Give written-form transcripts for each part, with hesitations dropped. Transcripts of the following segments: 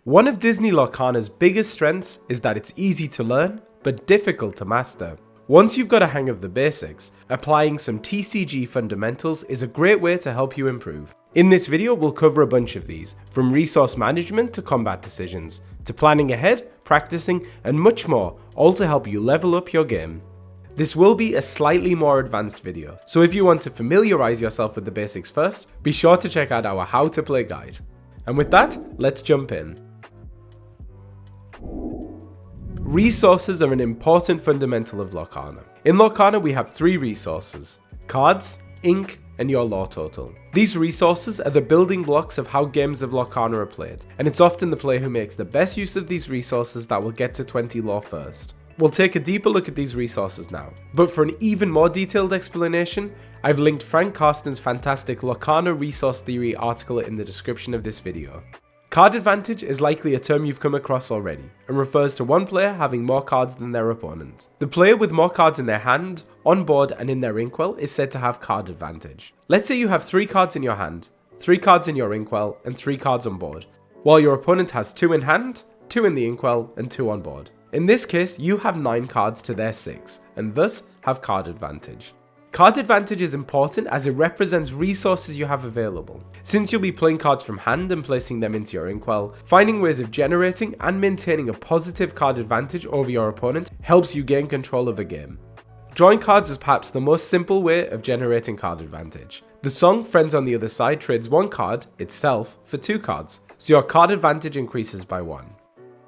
One of Disney Lorcana's biggest strengths is that it's easy to learn, but difficult to master. Once you've got a hang of the basics, applying some TCG fundamentals is a great way to help you improve. In this video, we'll cover a bunch of these, from resource management to combat decisions, to planning ahead, practicing, and much more, all to help you level up your game. This will be a slightly more advanced video, so if you want to familiarize yourself with the basics first, be sure to check out our How to Play guide. And with that, let's jump in. Resources are an important fundamental of Lorcana. In Lorcana we have three resources: cards, ink, and your lore total. These resources are the building blocks of how games of Lorcana are played, and it's often the player who makes the best use of these resources that will get to 20 lore first. We'll take a deeper look at these resources now, but for an even more detailed explanation, I've linked Frank Karsten's fantastic Lorcana Resource Theory article in the description of this video. Card advantage is likely a term you've come across already, and refers to one player having more cards than their opponent. The player with more cards in their hand, on board, and in their inkwell is said to have card advantage. Let's say you have 3 cards in your hand, 3 cards in your inkwell, and 3 cards on board, while your opponent has 2 in hand, 2 in the inkwell, and 2 on board. In this case, you have 9 cards to their 6, and thus have card advantage. Card advantage is important as it represents resources you have available. Since you'll be playing cards from hand and placing them into your inkwell, finding ways of generating and maintaining a positive card advantage over your opponent helps you gain control of a game. Drawing cards is perhaps the most simple way of generating card advantage. The song Friends on the Other Side trades 1 card, itself, for 2 cards, so your card advantage increases by 1.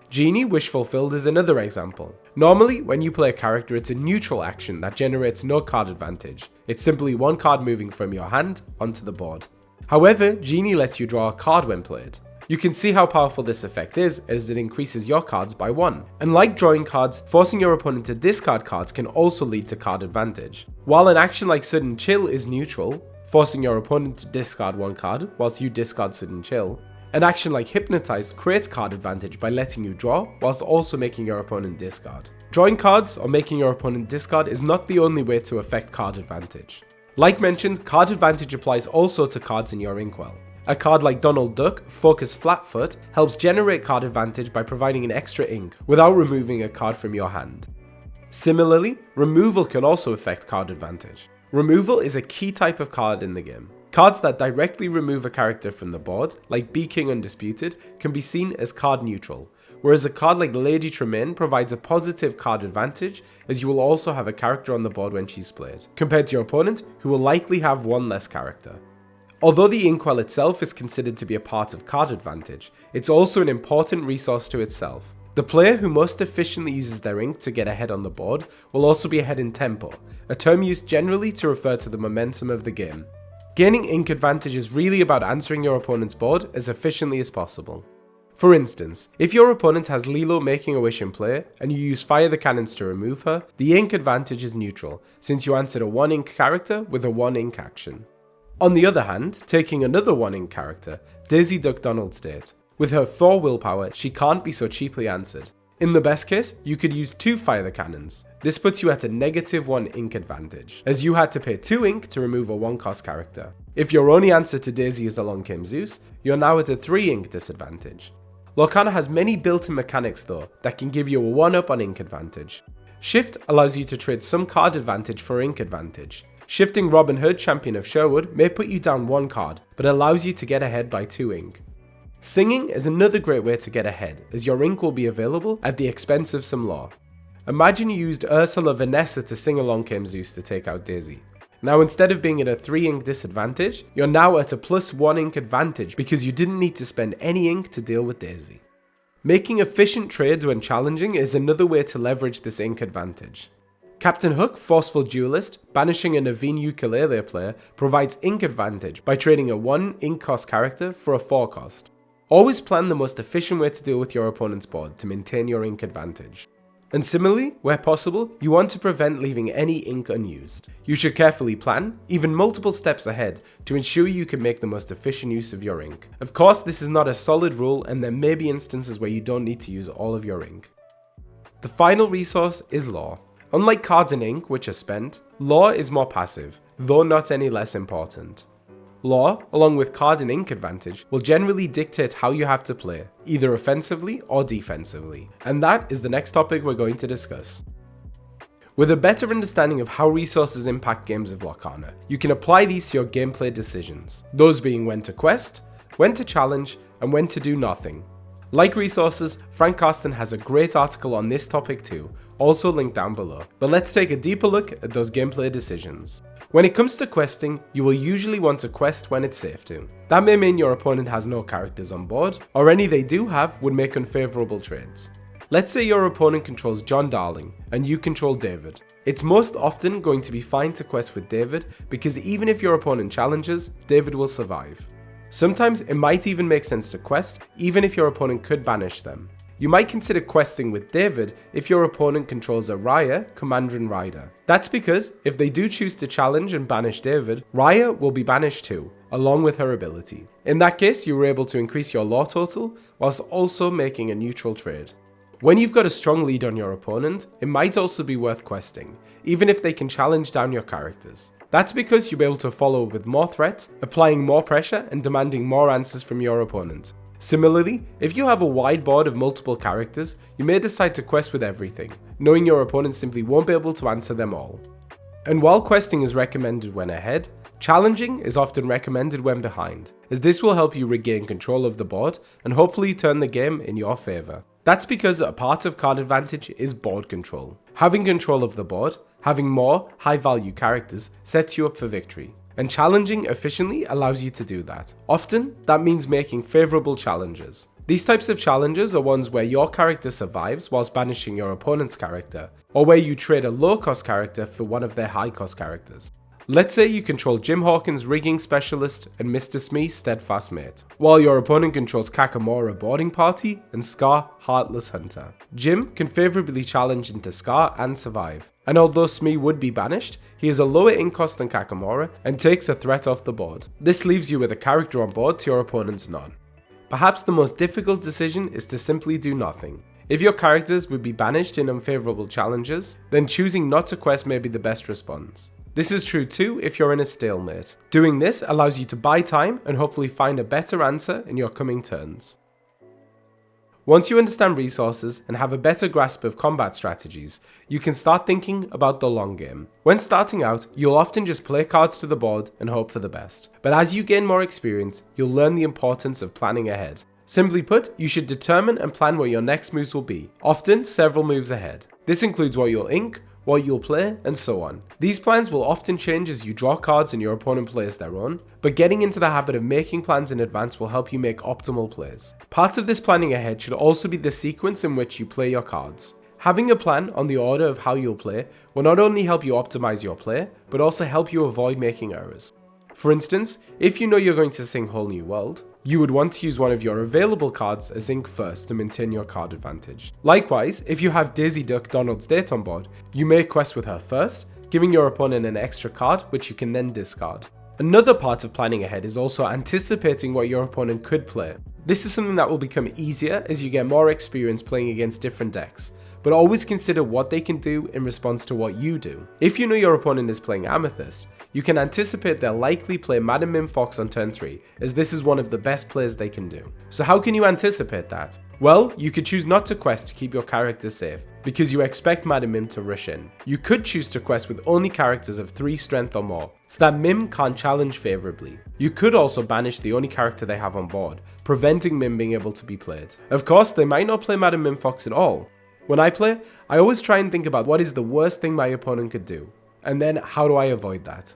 Genie Wish Fulfilled is another example. Normally, when you play a character, it's a neutral action that generates no card advantage. It's simply 1 card moving from your hand onto the board. However, Genie lets you draw a card when played. You can see how powerful this effect is as it increases your cards by 1. And like drawing cards, forcing your opponent to discard cards can also lead to card advantage. While an action like Sudden Chill is neutral, forcing your opponent to discard 1 card whilst you discard Sudden Chill, an action like Hypnotize creates card advantage by letting you draw, whilst also making your opponent discard. Drawing cards or making your opponent discard is not the only way to affect card advantage. Like mentioned, card advantage applies also to cards in your inkwell. A card like Donald Duck, Focus Flatfoot, helps generate card advantage by providing an extra ink, without removing a card from your hand. Similarly, removal can also affect card advantage. Removal is a key type of card in the game. Cards that directly remove a character from the board, like Be King Undisputed, can be seen as card neutral, whereas a card like Lady Tremaine provides a positive card advantage, as you will also have a character on the board when she's played, compared to your opponent, who will likely have 1 less character. Although the inkwell itself is considered to be a part of card advantage, it's also an important resource to itself. The player who most efficiently uses their ink to get ahead on the board will also be ahead in tempo, a term used generally to refer to the momentum of the game. Gaining ink advantage is really about answering your opponent's board as efficiently as possible. For instance, if your opponent has Lilo making a wish in play, and you use Fire the Cannons to remove her, the ink advantage is neutral, since you answered a 1 ink character with a 1 ink action. On the other hand, taking another 1 ink character, Daisy Duck Donald State. With her 4 willpower, she can't be so cheaply answered. In the best case, you could use 2 Fire the Cannons. This puts you at a negative 1 ink advantage, as you had to pay 2 ink to remove a 1 cost character. If your only answer to Daisy is Along Came Zeus, you're now at a 3 ink disadvantage. Lorcana has many built-in mechanics though, that can give you a 1-up on ink advantage. Shift allows you to trade some card advantage for ink advantage. Shifting Robin Hood, Champion of Sherwood, may put you down 1 card, but allows you to get ahead by 2 ink. Singing is another great way to get ahead, as your ink will be available at the expense of some lore. Imagine you used Ursula Vanessa to sing Along Came Zeus to take out Daisy. Now instead of being at a 3 ink disadvantage, you're now at a +1 ink advantage because you didn't need to spend any ink to deal with Daisy. Making efficient trades when challenging is another way to leverage this ink advantage. Captain Hook, Forceful Duelist, banishing a Naveen ukulele player, provides ink advantage by trading a 1 ink cost character for a 4 cost. Always plan the most efficient way to deal with your opponent's board to maintain your ink advantage. And similarly, where possible, you want to prevent leaving any ink unused. You should carefully plan, even multiple steps ahead, to ensure you can make the most efficient use of your ink. Of course, this is not a solid rule, and there may be instances where you don't need to use all of your ink. The final resource is lore. Unlike cards and ink, which are spent, lore is more passive, though not any less important. lore, along with card and ink advantage, will generally dictate how you have to play, either offensively or defensively. And that is the next topic we're going to discuss. With a better understanding of how resources impact games of Lorcana, you can apply these to your gameplay decisions, those being when to quest, when to challenge, and when to do nothing. Like resources, Frank Carsten has a great article on this topic too, also linked down below. But let's take a deeper look at those gameplay decisions. When it comes to questing, you will usually want to quest when it's safe to. That may mean your opponent has no characters on board, or any they do have would make unfavourable trades. Let's say your opponent controls John Darling, and you control David. It's most often going to be fine to quest with David, because even if your opponent challenges, David will survive. Sometimes it might even make sense to quest, even if your opponent could banish them. You might consider questing with David if your opponent controls a Raya, Commander and Rider. That's because, if they do choose to challenge and banish David, Raya will be banished too, along with her ability. In that case, you were able to increase your lore total, whilst also making a neutral trade. When you've got a strong lead on your opponent, it might also be worth questing, even if they can challenge down your characters. That's because you'll be able to follow with more threats, applying more pressure and demanding more answers from your opponent. Similarly, if you have a wide board of multiple characters, you may decide to quest with everything, knowing your opponent simply won't be able to answer them all. And while questing is recommended when ahead, challenging is often recommended when behind, as this will help you regain control of the board and hopefully turn the game in your favour. That's because a part of card advantage is board control. Having control of the board, having more high value characters sets you up for victory, and challenging efficiently allows you to do that. Often, that means making favourable challenges. These types of challenges are ones where your character survives whilst banishing your opponent's character, or where you trade a low cost character for one of their high cost characters. Let's say you control Jim Hawkins' Rigging Specialist and Mr. Smee's Steadfast Mate, while your opponent controls Kakamora Boarding Party and Scar Heartless Hunter. Jim can favourably challenge into Scar and survive, and although Smee would be banished, he is a lower ink cost than Kakamora and takes a threat off the board. This leaves you with a character on board to your opponent's none. Perhaps the most difficult decision is to simply do nothing. If your characters would be banished in unfavourable challenges, then choosing not to quest may be the best response. This is true too if you're in a stalemate. Doing this allows you to buy time and hopefully find a better answer in your coming turns. Once you understand resources and have a better grasp of combat strategies, you can start thinking about the long game. When starting out, you'll often just play cards to the board and hope for the best. But as you gain more experience, you'll learn the importance of planning ahead. Simply put, you should determine and plan where your next moves will be, often several moves ahead. This includes what you'll ink, what you'll play, and so on. These plans will often change as you draw cards and your opponent plays their own, but getting into the habit of making plans in advance will help you make optimal plays. Part of this planning ahead should also be the sequence in which you play your cards. Having a plan on the order of how you'll play will not only help you optimize your play, but also help you avoid making errors. For instance, if you know you're going to sing Whole New World, you would want to use one of your available cards as ink first to maintain your card advantage. Likewise, if you have Daisy Duck Donald's Date on board, you may quest with her first, giving your opponent an extra card which you can then discard. Another part of planning ahead is also anticipating what your opponent could play. This is something that will become easier as you get more experience playing against different decks, but always consider what they can do in response to what you do. If you know your opponent is playing Amethyst, you can anticipate they'll likely play Madam Mim Fox on turn 3, as this is one of the best plays they can do. So how can you anticipate that? Well, you could choose not to quest to keep your character safe, because you expect Madam Mim to rush in. You could choose to quest with only characters of 3 strength or more, so that Mim can't challenge favourably. You could also banish the only character they have on board, preventing Mim being able to be played. Of course, they might not play Madam Mim Fox at all. When I play, I always try and think about what is the worst thing my opponent could do, and then how do I avoid that.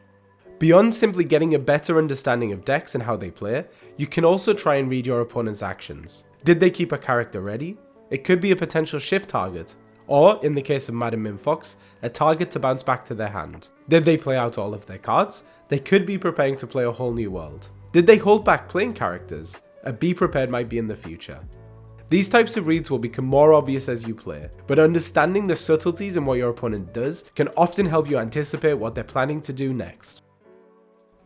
Beyond simply getting a better understanding of decks and how they play, you can also try and read your opponent's actions. Did they keep a character ready? It could be a potential shift target, or, in the case of Madam Mim Fox, a target to bounce back to their hand. Did they play out all of their cards? They could be preparing to play a whole new world. Did they hold back playing characters? A be prepared might be in the future. These types of reads will become more obvious as you play, but understanding the subtleties in what your opponent does can often help you anticipate what they're planning to do next.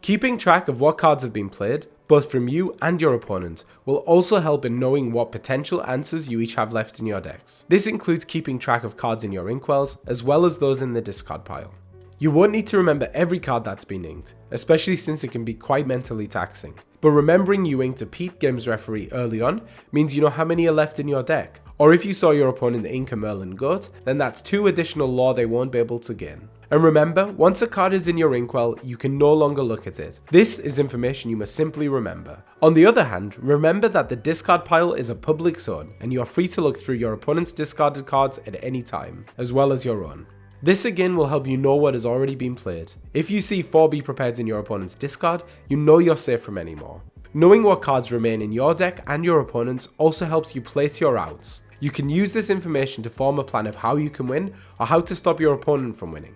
Keeping track of what cards have been played, both from you and your opponent, will also help in knowing what potential answers you each have left in your decks. This includes keeping track of cards in your inkwells, as well as those in the discard pile. You won't need to remember every card that's been inked, especially since it can be quite mentally taxing. But remembering you inked a Pete Games referee early on means you know how many are left in your deck. Or if you saw your opponent ink a Merlin Goat, then that's 2 additional lore they won't be able to gain. And remember, once a card is in your inkwell, you can no longer look at it. This is information you must simply remember. On the other hand, remember that the discard pile is a public zone, and you are free to look through your opponent's discarded cards at any time, as well as your own. This again will help you know what has already been played. If you see 4 Be Prepared in your opponent's discard, you know you're safe from any more. Knowing what cards remain in your deck and your opponent's also helps you place your outs. You can use this information to form a plan of how you can win or how to stop your opponent from winning.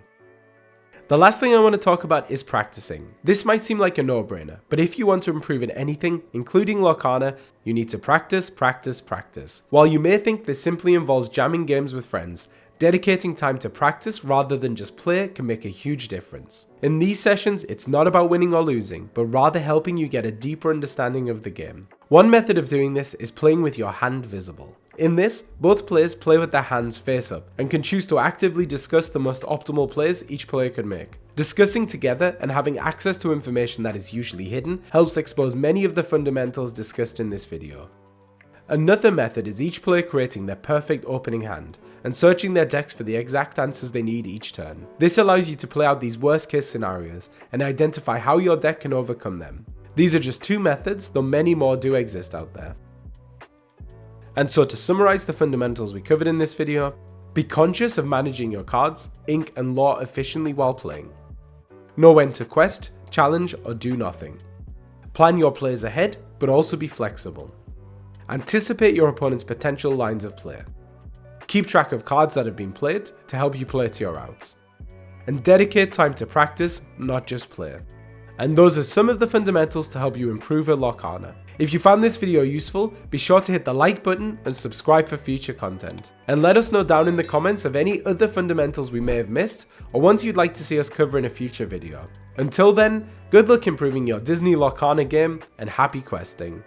The last thing I want to talk about is practicing. This might seem like a no-brainer, but if you want to improve in anything, including Lorcana, you need to practice, practice, practice. While you may think this simply involves jamming games with friends, dedicating time to practice rather than just play can make a huge difference. In these sessions, it's not about winning or losing, but rather helping you get a deeper understanding of the game. One method of doing this is playing with your hand visible. In this, both players play with their hands face up and can choose to actively discuss the most optimal plays each player could make. Discussing together and having access to information that is usually hidden helps expose many of the fundamentals discussed in this video. Another method is each player creating their perfect opening hand and searching their decks for the exact answers they need each turn. This allows you to play out these worst case scenarios and identify how your deck can overcome them. These are just 2 methods, though many more do exist out there. And so to summarize the fundamentals we covered in this video, be conscious of managing your cards, ink and lore efficiently while playing. Know when to quest, challenge or do nothing. Plan your plays ahead, but also be flexible. Anticipate your opponent's potential lines of play. Keep track of cards that have been played to help you play to your outs. And dedicate time to practice, not just play. And those are some of the fundamentals to help you improve at Lorcana. If you found this video useful, be sure to hit the like button and subscribe for future content. And let us know down in the comments of any other fundamentals we may have missed or ones you'd like to see us cover in a future video. Until then, good luck improving your Disney Lorcana game and happy questing.